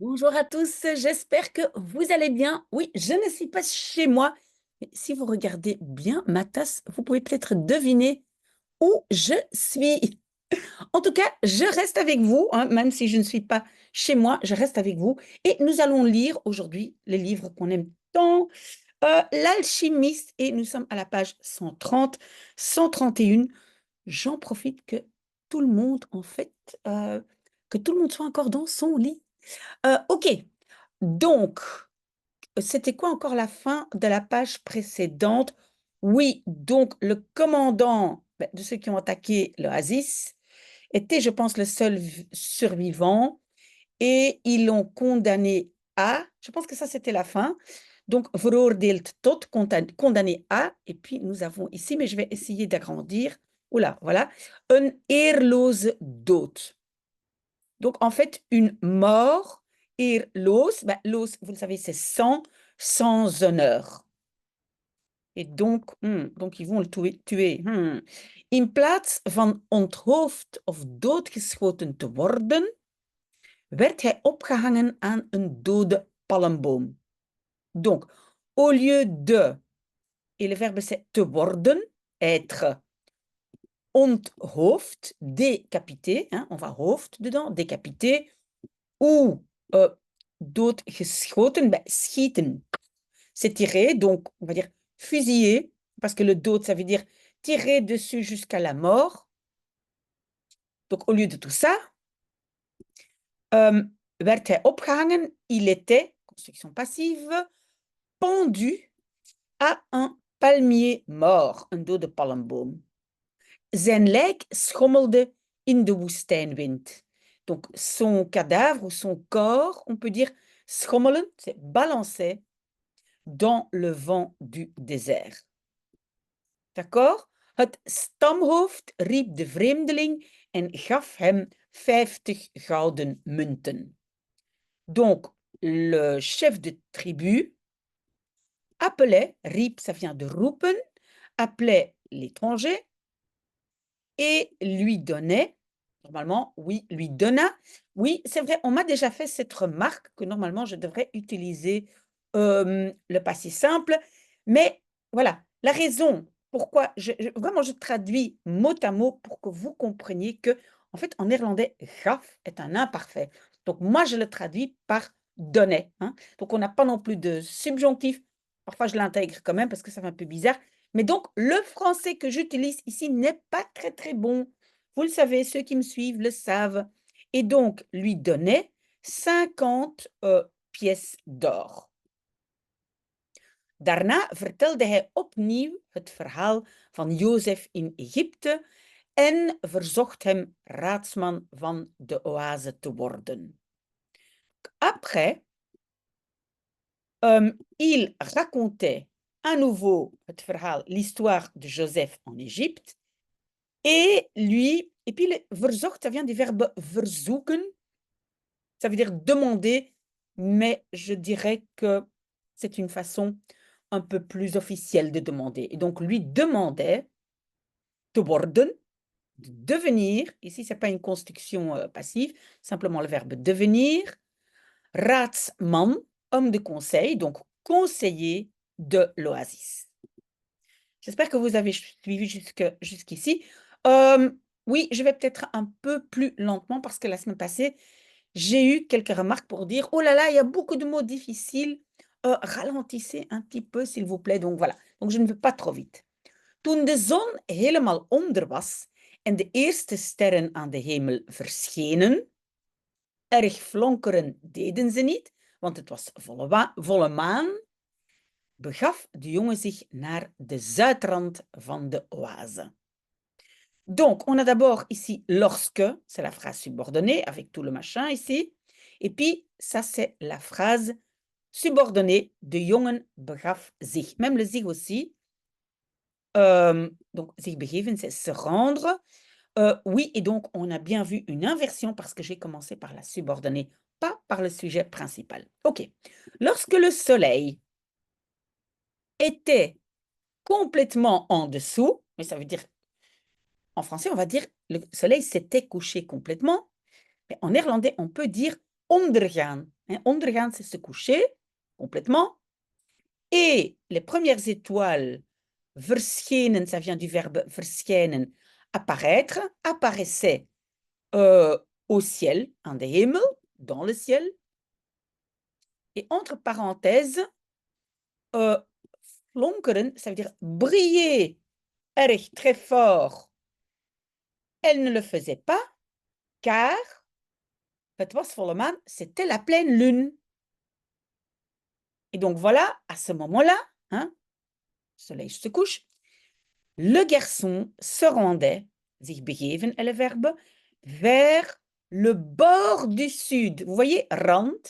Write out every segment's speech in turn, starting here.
Bonjour à tous, j'espère que vous allez bien. Oui, je ne suis pas chez moi, mais si vous regardez bien ma tasse, vous pouvez peut-être deviner où je suis. En tout cas, je reste avec vous, hein, même si je ne suis pas chez moi, je reste avec vous. Et nous allons lire aujourd'hui les livres qu'on aime tant, L'Alchimiste, et nous sommes à la page 130, 131. J'en profite que tout le monde, en fait, que tout le monde soit encore dans son lit. Ok, donc, c'était quoi encore la fin de la page précédente? Oui, donc le commandant de ceux qui ont attaqué l'Oasis était, je pense, le seul survivant et ils l'ont condamné à, je pense que ça c'était la fin, donc veroordeeld tot, condamné à, et puis nous avons ici, mais je vais essayer d'agrandir, oula, voilà, een eerloze dood. Donc, en fait, une mort, eerloos, loos, vous le savez, c'est sans honneur. Et donc ils vont le tuer. In plaats van onthoofd of doodgeschoten te worden, werd hij opgehangen aan een dode palmboom. Donc, au lieu de, et le verbe c'est te worden, être onthoofd, décapité, hein, on va hoofd dedans, décapité, ou doodgeschoten, schieten, c'est tirer, donc on va dire fusiller, parce que le dood, ça veut dire tirer dessus jusqu'à la mort. Donc au lieu de tout ça, werd hij opgehangen, il était, construction passive, pendu à un palmier mort, een dode palmboom. Zijn lijk schommelde in de woestijnwind. Donc, son cadavre ou son corps, on peut dire schommelen, c'est balancer dans le vent du désert. D'accord? Het stamhoofd riep de vreemdeling en gaf hem 50 gouden munten. Donc, le chef de tribu appelait, riep, ça vient de roepen, appelait l'étranger et lui donnait, normalement, oui, lui donna. Oui, c'est vrai, on m'a déjà fait cette remarque que normalement je devrais utiliser le passé simple, mais voilà, la raison pourquoi vraiment je traduis mot à mot pour que vous compreniez que, en fait, en néerlandais, gaf est un imparfait. Donc moi, je le traduis par donnait, hein. Donc on n'a pas non plus de subjonctif. Parfois, je l'intègre quand même parce que ça fait un peu bizarre. Mais donc, le français que j'utilise ici n'est pas très, très bon. Vous le savez, ceux qui me suivent le savent. Et donc, lui donnait 50 pièces d'or. Daarna vertelde hij opnieuw het verhaal van Jozef in Egypte en verzocht hem raadsman van de oase te worden. Après, il racontait à nouveau het verhaal, l'histoire de Joseph en Égypte. Et puis le verzocht, ça vient du verbe verzoeken. Ça veut dire demander, mais je dirais que c'est une façon un peu plus officielle de demander. Et donc, lui demandait te worden, de devenir. Ici, ce n'est pas une construction passive, simplement le verbe devenir. Raadsman, homme de conseil, donc conseiller de l'Oasis. J'espère que vous avez suivi jusqu'ici. Oui, je vais peut-être un peu plus lentement parce que la semaine passée, j'ai eu quelques remarques pour dire: «Oh là là, il y a beaucoup de mots difficiles, ralentissez un petit peu s'il vous plaît». Donc voilà, donc je ne veux pas trop vite. Toen de zon helemaal onder was en de eerste sterren aan de hemel verschenen, erg flonkeren deden ze niet, want het was volle maan, begaf de jongen zich naar de zuidrand van de oase. Donc, on a d'abord ici lorsque, c'est la phrase subordonnée avec tout le machin ici. Et puis, ça, c'est la phrase subordonnée. De jongen begaf zich. Même le zich aussi. Donc, zich begeven, c'est se rendre. Oui, et donc, on a bien vu une inversion parce que j'ai commencé par la subordonnée, pas par le sujet principal. OK. Lorsque le soleil était complètement en dessous, mais ça veut dire, en français, on va dire le soleil s'était couché complètement. Mais en néerlandais, on peut dire ondergaan. Hein, ondergaan, c'est se coucher complètement. Et les premières étoiles verschenen, ça vient du verbe verschijnen, apparaître, apparaissaient au ciel, aan de hemel, dans le ciel. Et entre parenthèses, flonkeren, ça veut dire briller erg très fort. Elle ne le faisait pas, car het was volle maan, c'était la pleine lune. Et donc voilà, à ce moment-là, hein, le soleil se couche, le garçon se rendait, zich begeven est le verbe, vers le bord du sud. Vous voyez, rand.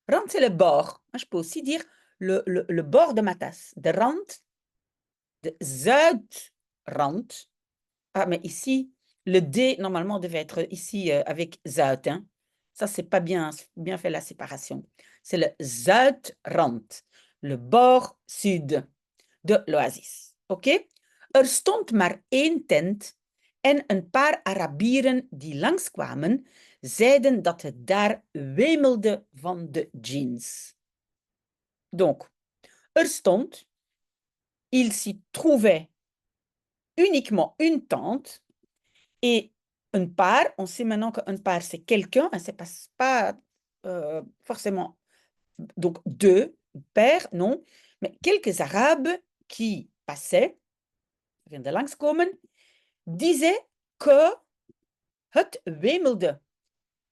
Rand, c'est le bord. Je peux aussi dire le bord de ma tasse. De rand, de zuidrand. Ah, mais ici, le D, normalement, devait être ici avec zuid. Hein. Ça, c'est pas bien fait la séparation. C'est le zuidrand, le bord sud de l'oasis. OK? Er stond maar één tent en een paar Arabieren die langskwamen, zeiden dat het daar wemelde van de djinns. Donc, er stond, il s'y trouvait uniquement une tente et un paar, on sait maintenant qu'un paar c'est quelqu'un, hein, c'est pas forcément donc deux, père, non, mais quelques Arabes qui passaient, vient de langskomen, disaient que het wemelde.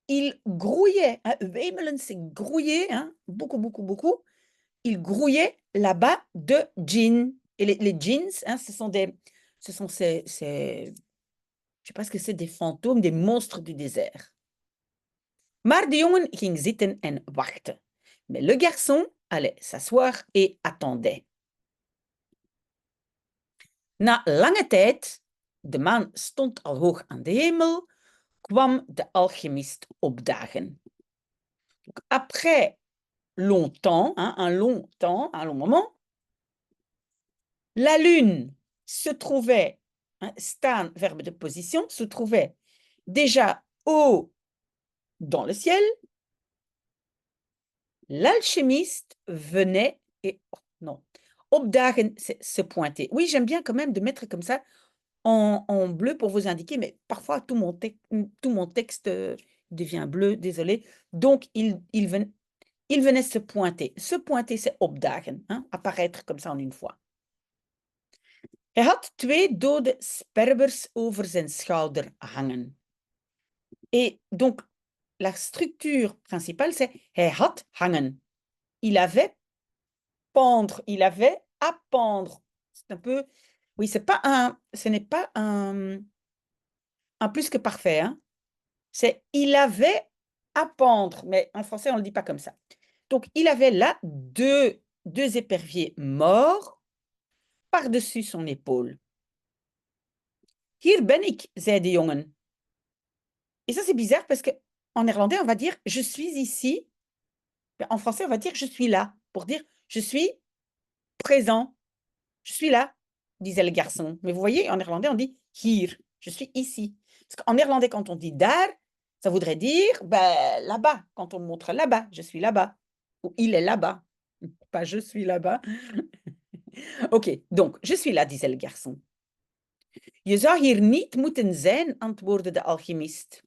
Il grouillait, hein, wemelen c'est grouiller, hein, beaucoup, beaucoup, beaucoup. Il grouillait là-bas de djinns. Et les djinns, hein, ce sont ces, je sais pas ce que c'est, des fantômes, des monstres du désert. Maar de jongen ging zitten en wachtte. Mais le garçon allait s'asseoir et attendait. Na lange tijd, de maan stond al hoog aan de hemel, kwam de alchimiste opdagen. Donc, après longtemps, hein, un long moment, la lune se trouvait, hein, staan, verbe de position, se trouvait déjà haut dans le ciel. L'alchimiste venait et... Oh, non, opdagen, c'est se pointer. Oui, j'aime bien quand même de mettre comme ça en bleu pour vous indiquer, mais parfois tout mon texte devient bleu, désolé. Donc, il venait se pointer. Se pointer, c'est opdagen, hein, apparaître comme ça en une fois. Hij had 2 dode sperwers over zijn schouder hangen. Et donc, la structure principale, c'est hij had hangen. Il avait pendre, il avait à pendre. C'est un peu... Oui, ce n'est pas un plus que parfait. Hein. C'est il avait à pendre, mais en français, on ne le dit pas comme ça. Donc, il avait là deux éperviers morts par-dessus son épaule. Hier ben ik, zei de jongen. Et ça, c'est bizarre parce qu'en néerlandais, on va dire « je suis ici ». En français, on va dire « je suis là » pour dire « je suis présent ». Je suis là, disait le garçon. Mais vous voyez, en néerlandais, on dit « hier ». Je suis ici. Parce qu'en néerlandais, quand on dit « daar », ça voudrait dire ben, là-bas. Quand on montre là-bas, je suis là-bas. Ou il est là-bas. Pas je suis là-bas. Ok, donc, je suis là, disait le garçon. Je zou hier niet moeten zijn, antwoordde de alchimiste.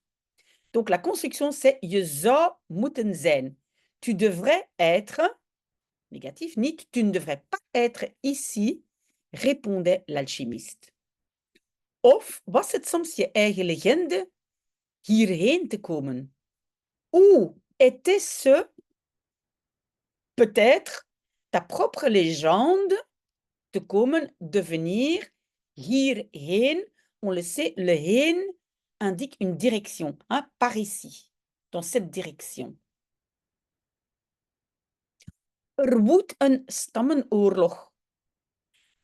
Donc, la construction, c'est je zou moeten zijn. Tu devrais être, négatif, niet, tu ne devrais pas être ici, répondait l'alchimiste. Of was het soms je eigen legende hierheen te komen? Ou était-ce peut-être ta propre légende te komen, de venir hierheen? On le sait, le heen indique une direction, hein, par ici, dans cette direction. Woedt een stammenoorlog.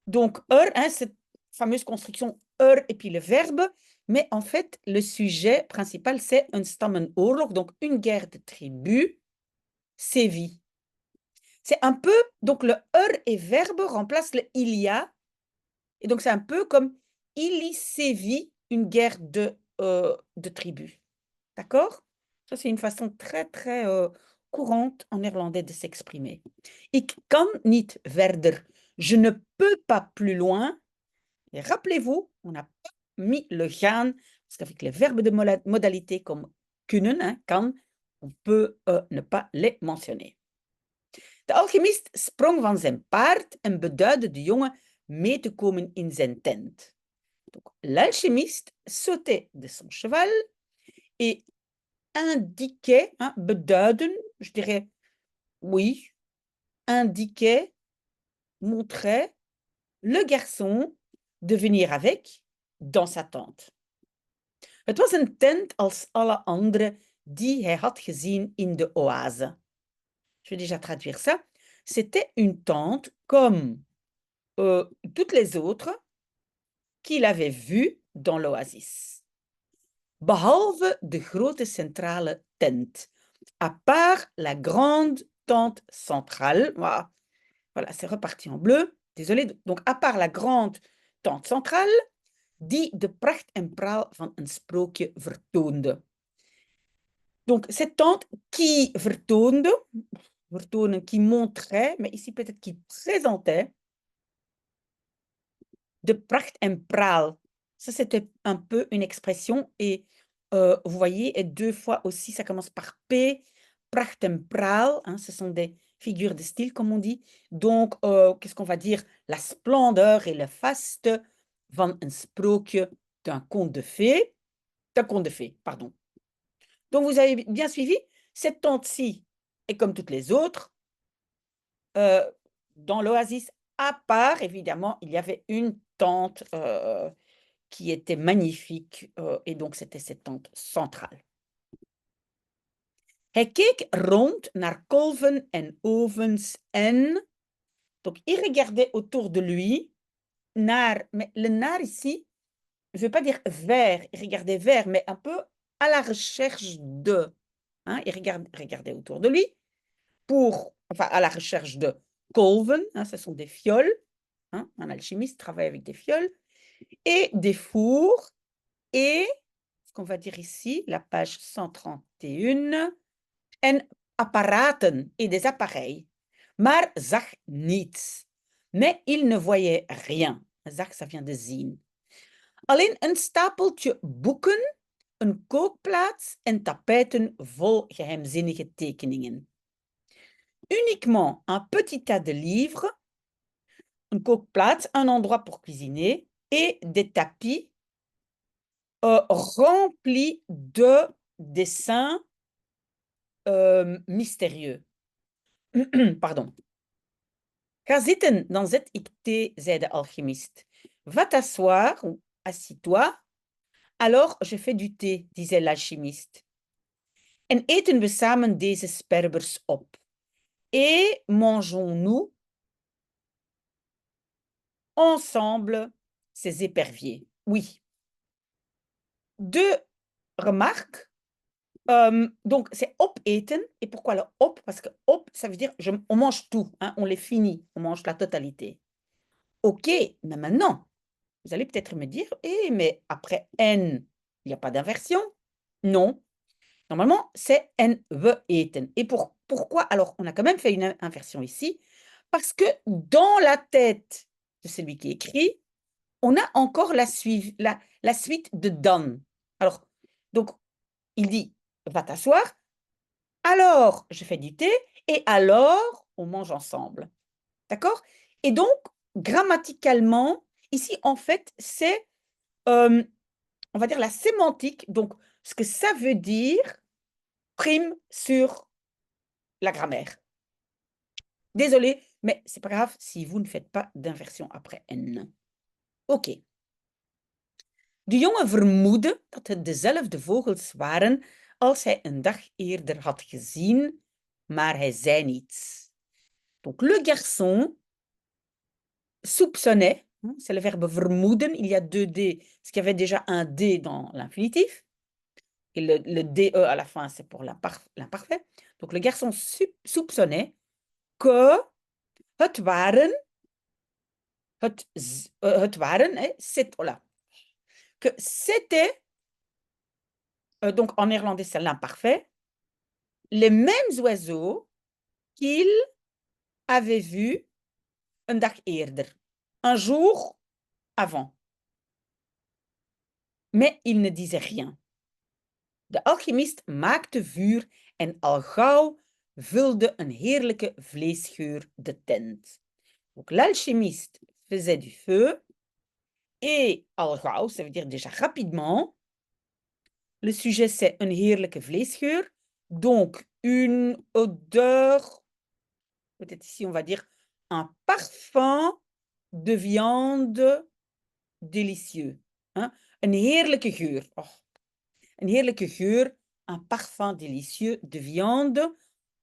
Donc, hein, cette fameuse construction et puis le verbe, mais en fait, le sujet principal, c'est un stammenoorlog, donc une guerre de tribus sévit. C'est un peu, donc le et verbe remplace le il y a, et donc c'est un peu comme il y sévit une guerre de tribus. D'accord? Ça, c'est une façon très, très courante en néerlandais de s'exprimer. Ik kan niet verder. Je ne peux pas plus loin. Et rappelez-vous, on n'a pas mis le gaan, parce qu'avec les verbes de modalité comme kunnen, hein, kan, on peut ne pas les mentionner. De alchemist sprong van zijn paard en beduidde de jongen mee te komen in zijn tent. L'alchimiste sautait de son cheval et indiquait, hein, beduiden, je dirais, oui, indiquait, montrait le garçon de venir avec dans sa tente. Het was een tent als alle andere die hij had gezien in de oase. Je vais déjà traduire ça. C'était une tente comme toutes les autres qu'il avait vues dans l'oasis. Behalve de grote centrale tent. À part la grande tente centrale. Voilà, c'est reparti en bleu. Désolé. Donc, à part la grande tente centrale, die de pracht en praal van een sprookje vertoonde. Donc, cette tente qui vertoonde, vertonen, qui montrait, mais ici peut-être qui présentait, de pracht en praal. Ça, c'était un peu une expression et vous voyez, et deux fois aussi, ça commence par P, pracht en praal, hein, ce sont des figures de style, comme on dit. Donc, qu'est-ce qu'on va dire? La splendeur et le faste van een sprookje, d'un conte de fées, pardon. Donc, vous avez bien suivi, cette tente-ci est comme toutes les autres. Dans l'oasis, à part, évidemment, il y avait une tente qui était magnifique, et donc c'était cette tente centrale. Hij keek rond naar kolven en ovens en... Donc, il regardait autour de lui, naar, mais le naar ici, je ne veux pas dire vers, il regardait vers, mais un peu à la recherche de. Hein, il regardait autour de lui enfin, à la recherche de kolven, hein, ce sont des fioles. Hein, un alchimiste travaille avec des fioles. Et des fours et, ce qu'on va dire ici, la page 131, en apparaten et des appareils. Maar zag niets. Mais il ne voyait rien. Zag, ça vient de zien. Alleen een stapeltje boeken, een kookplaats en tapijten vol geheimzinnige tekeningen. Uniquement un petit tas de livres, une kookplaats, un endroit pour cuisiner, et des tapis remplis de dessins mystérieux. Pardon. Ga zitten, dan zet ik thee, zei de alchimiste. Va t'asseoir, ou assis-toi. Alors je fais du thé, disait l'alchimiste. En eten we samen deze sperbers op. Et mangeons-nous ensemble ces éperviers. Oui. Deux remarques. Donc, c'est opeten. Et pourquoi le op? Parce que op, ça veut dire on mange tout, hein, on les finit, on mange la totalité. Ok, mais maintenant, vous allez peut-être me dire, mais après N, il n'y a pas d'inversion? Non. Normalement, c'est en we eten. Et pourquoi? Alors, on a quand même fait une inversion ici, parce que dans la tête de celui qui écrit, on a encore la suite de dan. Alors, donc, il dit, va t'asseoir, alors je fais du thé, et alors on mange ensemble. D'accord? Et donc, grammaticalement, ici, en fait, c'est, on va dire, la sémantique, donc ce que ça veut dire, prime sur la grammaire. Désolée, mais c'est pas grave si vous ne faites pas d'inversion après N. Ok. De jongen vermoedde dat het dezelfde vogels waren als hij een dag eerder had gezien, maar hij zei niets. Donc le garçon soupçonnait, c'est le verbe vermoeden, il y a deux D, parce qu'il y avait déjà un D dans l'infinitif, et le DE à la fin, c'est pour l'imparfait. Donc le garçon soupçonnait que het waren, voilà, que c'était, donc en néerlandais c'est l'imparfait, les mêmes oiseaux qu'il avait vus een dag eerder, un jour avant. Mais il ne disait rien. De alchemist maakte vuur en al gauw vulde een heerlijke vleesgeur de tent. Donc l'alchimiste faisait du feu et al gauw, ça veut dire déjà rapidement. Le sujet c'est een heerlijke vleesgeur, donc une odeur, peut-être ici on va dire un parfum de viande délicieux. Hein? Een heerlijke geur. Oh. Een heerlijke geur, un parfum délicieux de viande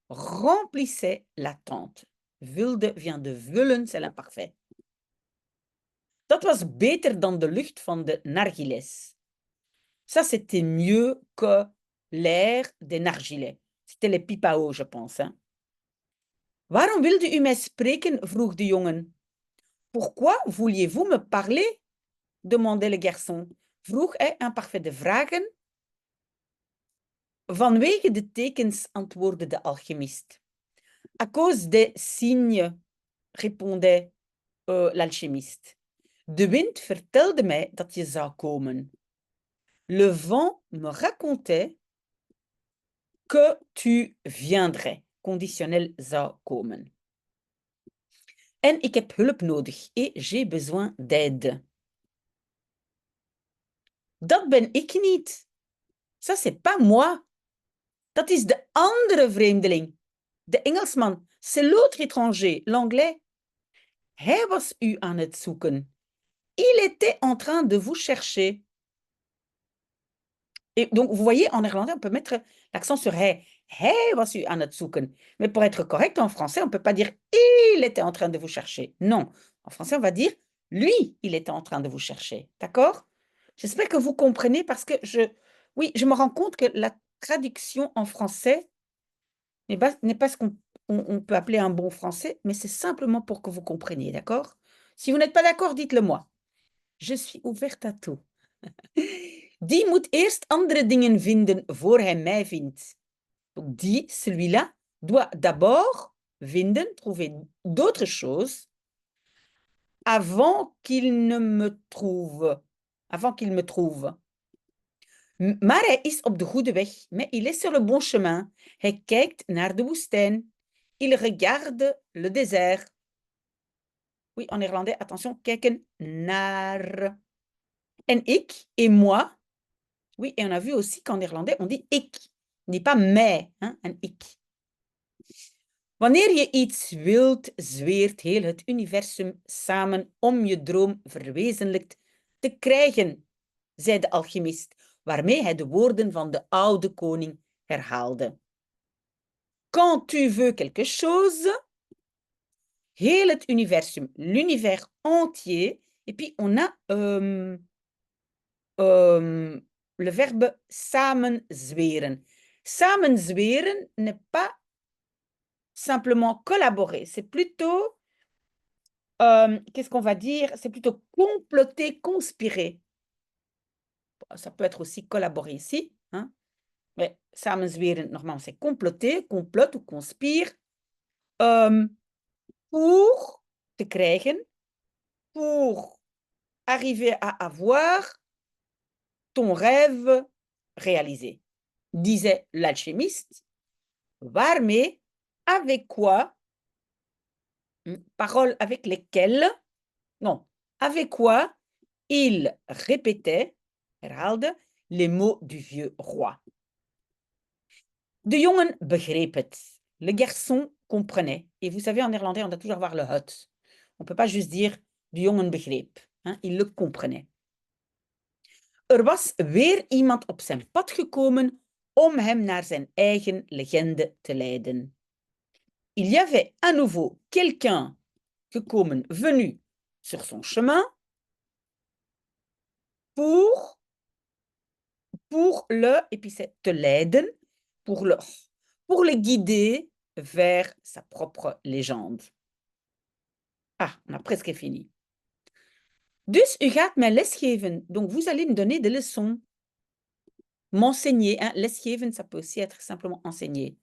remplissait la tente. Vulde vient de vullen, c'est l'imparfait. Dat was beter dan de lucht van de nargilès. Ça, c'était mieux que l'air des nargilets. C'était les pipes à eau, je pense. Hein? Waarom wilde u mij spreken? Vroeg de jongen. Pourquoi vouliez-vous me parler? Demandait le garçon. Vroeg hij imparfait de vragen. Vanwege de tekens, antwoordde de alchimiste. À cause des signes, répondait l'alchimiste. De wind vertelde mij dat je zou komen. Le vent me racontait que tu viendrais. Conditionnel zou komen. En ik heb hulp nodig. Et j'ai besoin d'aide. Dat ben ik niet. Ça, c'est pas moi. Dat is de andere vreemdeling. De Engelsman. C'est l'autre étranger, l'anglais. Hij was u aan het zoeken. Il était en train de vous chercher. Et donc, vous voyez, en néerlandais, on peut mettre l'accent sur hij. Hij was u aan het zoeken. Mais pour être correct, en français, on ne peut pas dire il était en train de vous chercher. Non. En français, on va dire lui, il était en train de vous chercher. D'accord? J'espère que vous comprenez parce que oui, je me rends compte que la traduction en français n'est pas ce qu'on peut appeler un bon français, mais c'est simplement pour que vous compreniez. D'accord? Si vous n'êtes pas d'accord, dites-le moi. Je suis ouverte à tout. Die moet eerst andere dingen vinden voor hij mij vindt. Donc, die, celui-là, doit d'abord vinden, trouver d'autres choses avant qu'il ne me trouve. Avant qu'il me trouve. Maar hij is op de goede weg. Mais il est sur le bon chemin. Hij kijkt naar de woestijn. Il regarde le désert. Oui, en néerlandais, attention, kijken naar. En ik, et moi. Oui, et on a vu aussi qu'en néerlandais, on dit ik. On dit pas mij, hein, een ik. Wanneer je iets wilt, zweert heel het universum samen om je droom verwezenlijkt te krijgen, zei de alchimist, waarmee hij de woorden van de oude koning herhaalde. Quand tu veux quelque chose, heel het universum, l'univers entier, et puis on a le verbe samenzweren. Samenzweren n'est pas simplement collaborer, c'est plutôt, qu'est-ce qu'on va dire? C'est plutôt comploter, conspirer. Ça peut être aussi collaborer ici, hein? Mais samenzweren, normalement, c'est comploter, complote ou conspire, pour te krijgen, pour arriver à avoir ton rêve réalisé, disait l'alchimiste, waarmee, avec quoi, paroles avec lesquelles, non, avec quoi il répétait, herhaalde, les mots du vieux roi. De jongen begreep het. Le garçon comprenait. Et vous savez, en néerlandais, on doit toujours avoir le het. On ne peut pas juste dire de jongen begreep. Hein? Il le comprenait. Er was weer iemand op zijn pad gekomen om hem naar zijn eigen legende te leiden. Il y avait à nouveau quelqu'un gekomen, venu sur son chemin pour le, et puis c'est te leiden, pour le guider vers sa propre légende. Ah, on a presque fini. Dus u gaat mij lesgeven. Donc vous allez me donner des leçons. M'enseigner. Hein? Lesgeven, ça peut aussi être simplement enseigner.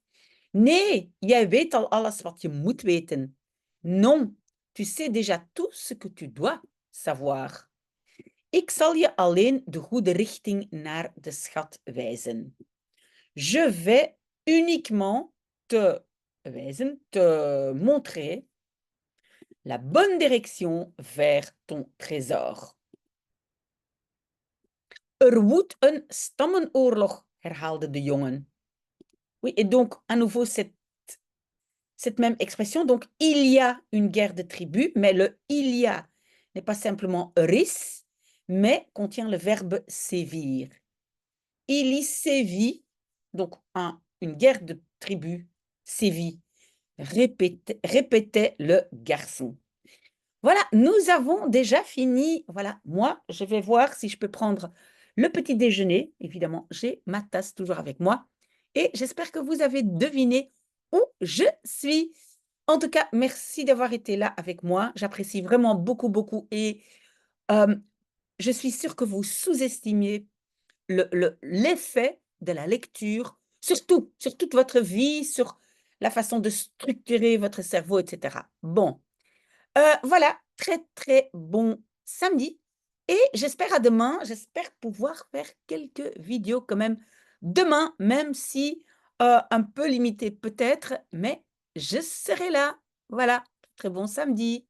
Nee, jij weet al alles wat je moet weten. Non, tu sais déjà tout ce que tu dois savoir. Ik zal je alleen de goede richting naar de schat wijzen. Je vais uniquement te wijzen, te montrer la bonne direction vers ton trésor. Er woedt een stammenoorlog, herhaalde de jongen. Oui, et donc, à nouveau, cette même expression. Donc, il y a une guerre de tribus, mais le il y a n'est pas simplement ris, mais contient le verbe sévir. Il y sévit, donc une guerre de tribus sévit, répétait le garçon. Voilà, nous avons déjà fini. Voilà, moi, je vais voir si je peux prendre le petit déjeuner. Évidemment, j'ai ma tasse toujours avec moi. Et j'espère que vous avez deviné où je suis. En tout cas, merci d'avoir été là avec moi. J'apprécie vraiment beaucoup, beaucoup. Et je suis sûre que vous sous-estimiez l'effet de la lecture sur toute votre vie, sur la façon de structurer votre cerveau, etc. Bon, voilà, très, très bon samedi et j'espère à demain. J'espère pouvoir faire quelques vidéos quand même demain, même si, un peu limitées peut-être, mais je serai là. Voilà, très bon samedi.